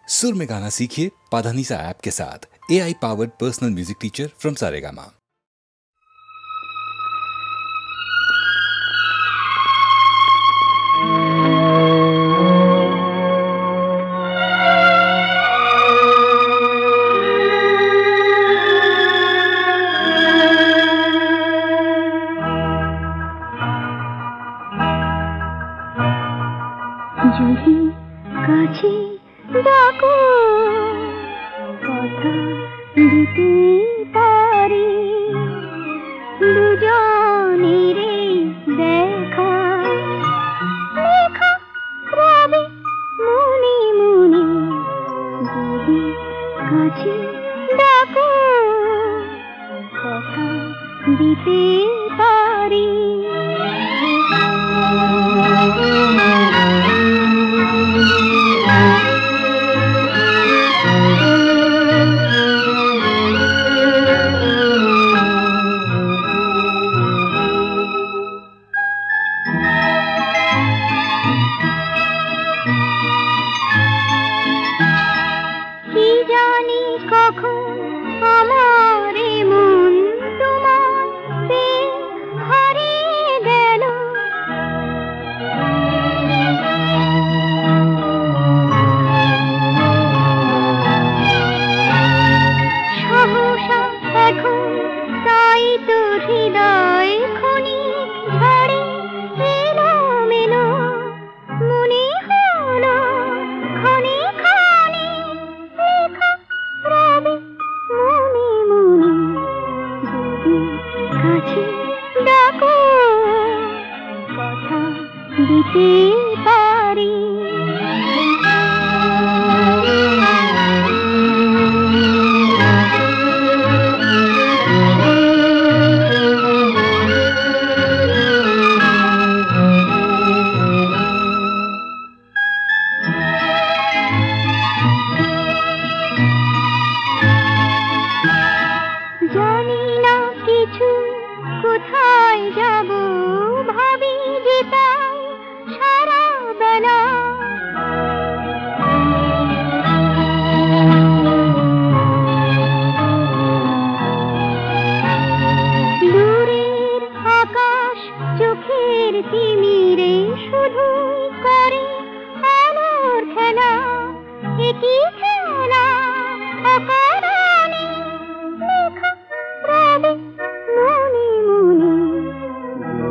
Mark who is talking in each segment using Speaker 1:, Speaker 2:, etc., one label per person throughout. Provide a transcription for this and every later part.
Speaker 1: सुर में गाना सीखिए पाधानीसा ऐप के साथ। AI powered personal music teacher from Saregama.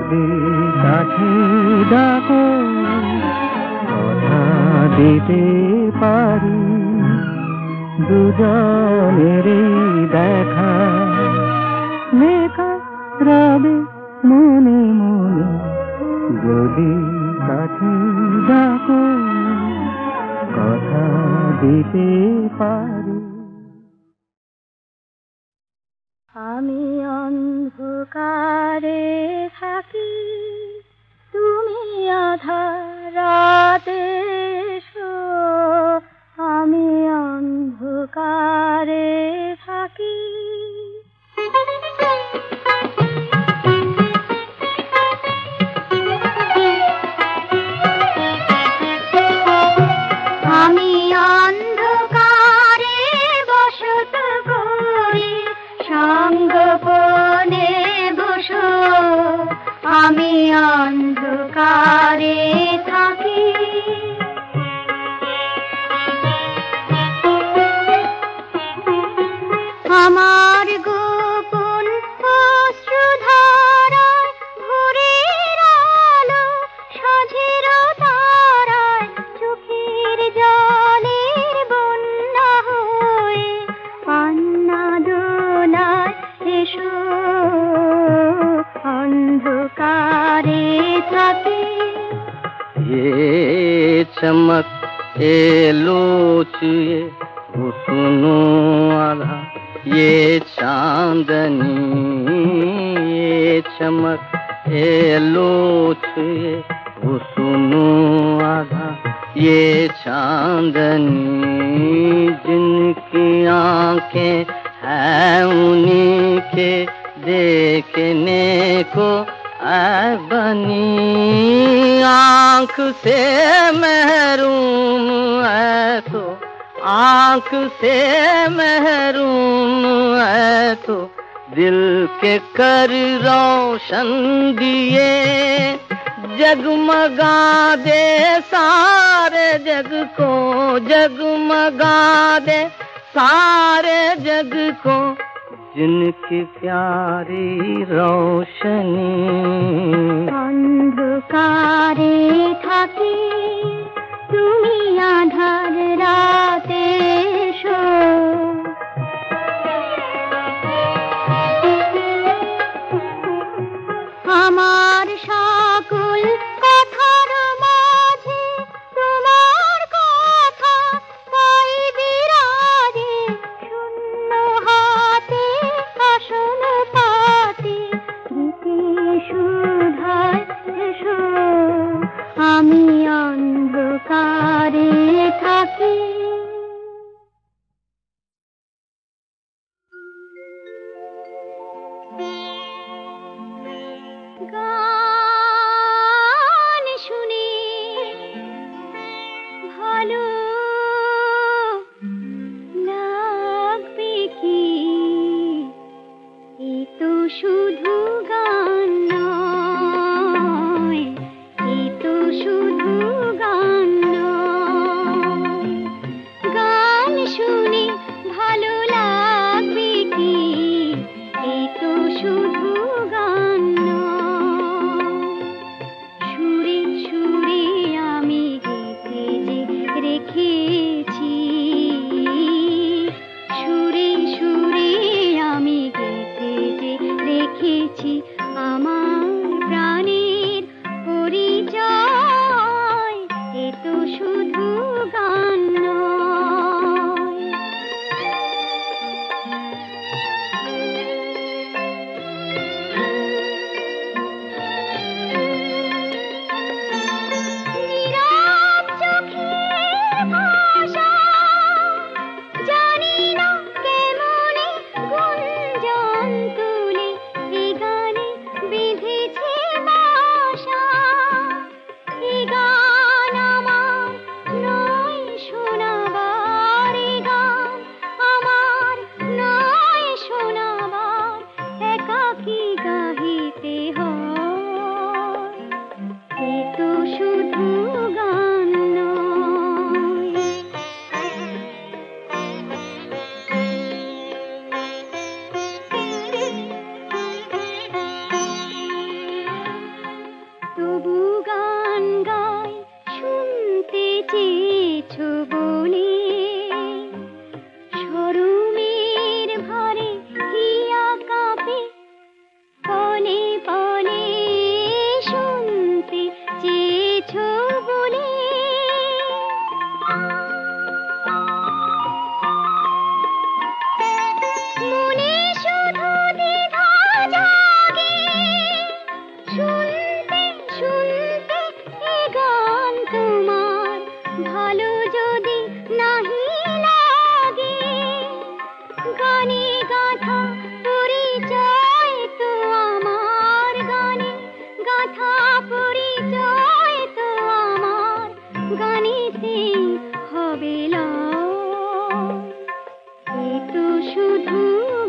Speaker 2: যদি কাছে ডাকো কথা দিতে পারি, দুজনের দেখা লেখা রবে মনে মনে। যদি কাছে ডাকো কথা দিতে পারি।
Speaker 3: आँख से महरूम है तो आंख से महरूम है तो दिल के कर रोशन दिए, जगमगा दे सारे जग को, जगमगा दे सारे जग को, जिनकी प्यारी रोशनी।
Speaker 2: अंधकारे थाकी তুমি আধার রাতে এসো, আমার সকল কথার মাঝে তোমার কথা তাই বিরাজে, শূন্য হাতে আসন পাতে দিতে সুধায় এসো। আমি অন্ধকারে থাকি। গান শুনে ভালো লাগবে কি, এই তো শুধু গান নয়, এই তো শুধু গান নয়। গান শুনে ভালো লাগবে কি, এই তো শুধু গান নয়। সুরে সুরে আমি গেঁথে যে রেখেছি, সুরে সুরে আমি গেঁথে যে রেখেছি আমার প্রাণের পরিচয়, এ তো শুধু গান নয়। নীরব চোখের ভাষা জানি না কেমনে গুঞ্জন তুলে এই গানে বেঁধেছে বাসা। এই গান আমার নয় শোনাবার, এই গান আমার নয় শোনাবার, একাকী গাহিতে হয়, এ তো শুধু গান নয়। তবু গান গাই শুনতে চেয়েছো বলে, শরমের ভারে হিয়া কাঁপে পলে পলে, শুনতে চেয়েছো বলে। মনে শুধু দ্বিধা জাগে, শুনতে শুনতে এ গান তোমার ভালো যদি নাহি লাগে। গানে গাথা পরিচয় তো আমার, গানে গাথা পরিচয় তো আমার, গানেতে হবে লয়, এ তো শুধু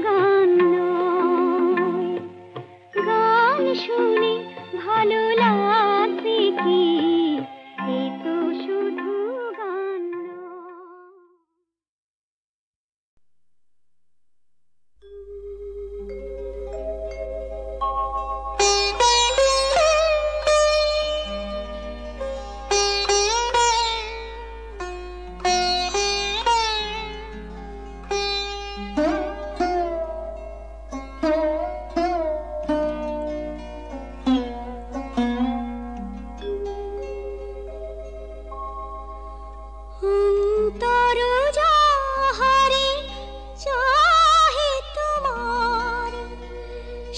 Speaker 2: গান নয়। গান শুনে ভালো লাগবে কি, এ তো শুধু গান নয়। অন্তর যাহারে চাহে তোমার,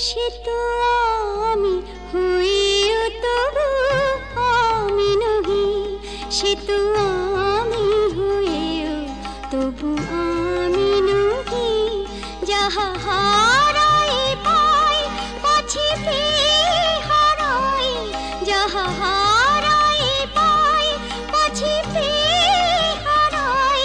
Speaker 2: সে তো আমি হইও তবু আমি নহি, সে তো আমি হইও তবু আমি নহি। যাহা হারাই পাই পাছি পেয়ে হারাই, যাহা হারাই পাই পাছি পেয়ে হারাই,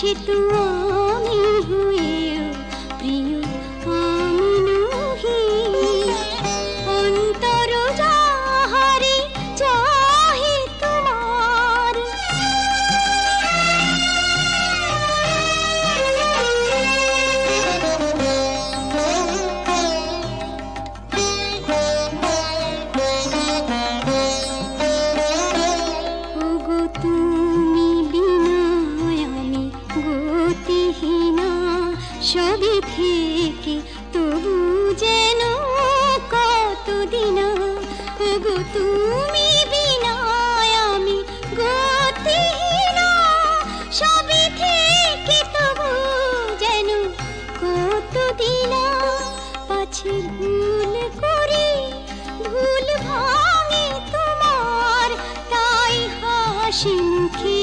Speaker 2: সে তো আমি হয়েও প্রিয় আমি নহি অন্তর যাহারে চাহে তোমার ওগো তুমি বিনা আমি গতিহীনা সবই থেকে তবু যেন কতদিন ওগো তুমি বিনা আমি গতিহীনা সবই থেকে তবু যেন কতদিন পাছে ভুল করি ভুল ভাঙে তোমার তাই হাসি মুখে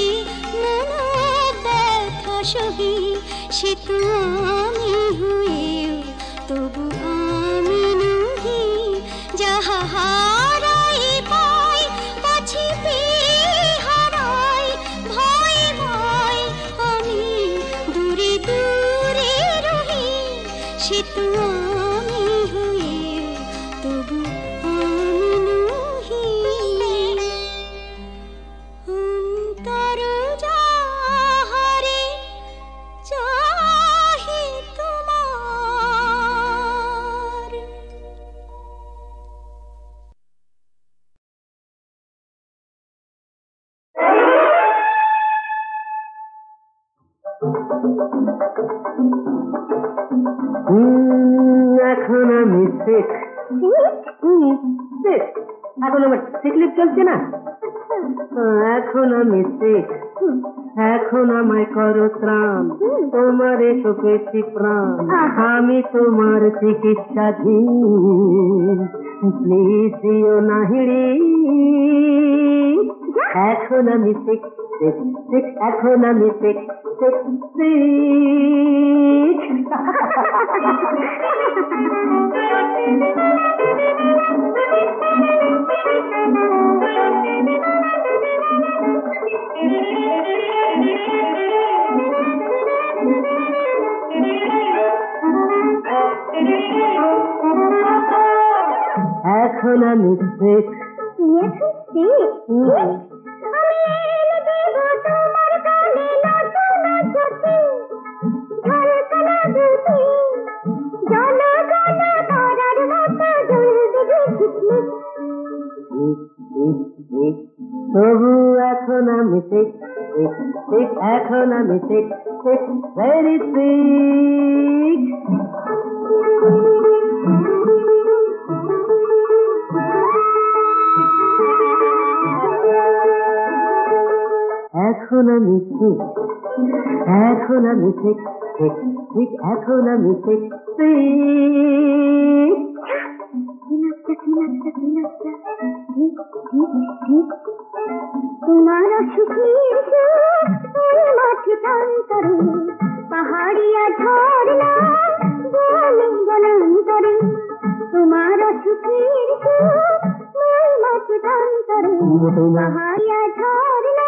Speaker 2: মন ব্যথা সহি সে তো আমি হয়েও তবু আমি নহি যাহা হারাই পাই পাছে পেয়ে হারাই ভয় ভয় আমি দূরে দূরে রহি সে তো আমি হয়েও তবু আমি নহি অন্তর যাহারে চাহে তোমার
Speaker 3: এখন আমি শেখ এখন আমার শেখ লিপ চলছে না এখন আমি শেখ এখন আমায় করো ত্রাণ তোমার এসো পেয়েছি প্রাণ আমি তোমার চিকিৎসাধীন প্লিজ দিও না হিড়ি এখন আমি শেখ এখন আমি শেখ এখন আমি শেখ তবু এখন আমি শেখ এখন আমি শেখ ভেরি শেখ এখন আমি শেখ এখন আমি শেখ এখন আমি শেখ
Speaker 2: তোমার সুখীর মাঠে প্রান্তরে পাহাড়িয়া ঝরনা বনে বনান্তরে তোমার সুখীর মাঠে প্রান্তরে পাহাড়িয়া ঝরনা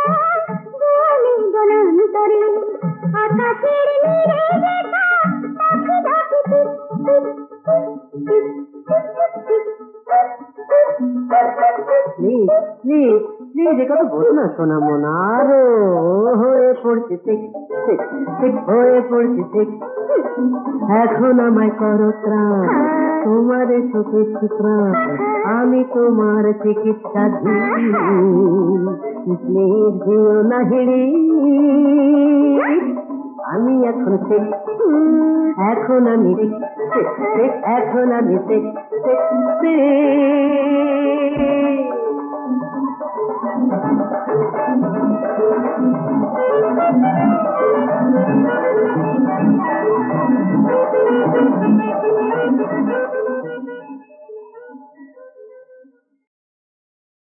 Speaker 2: বনে বনান্তরে আকাশের নীরে দেখা পাখি ডাকে
Speaker 3: প্লিজ প্লিজ প্লিজ এ কথা বলো না সোনা মোনা আরো হয়ে পড়ছে হয়ে পড়ছে এখন আমায় করো ত্রাণ তোমার এসো পেয়েছি প্রাণ আমি তোমার চিকিৎসাধীন প্লিজ দিও না হিড়ি আমি এখন শেখ এখন আমি শেখ এখন আমি শেখ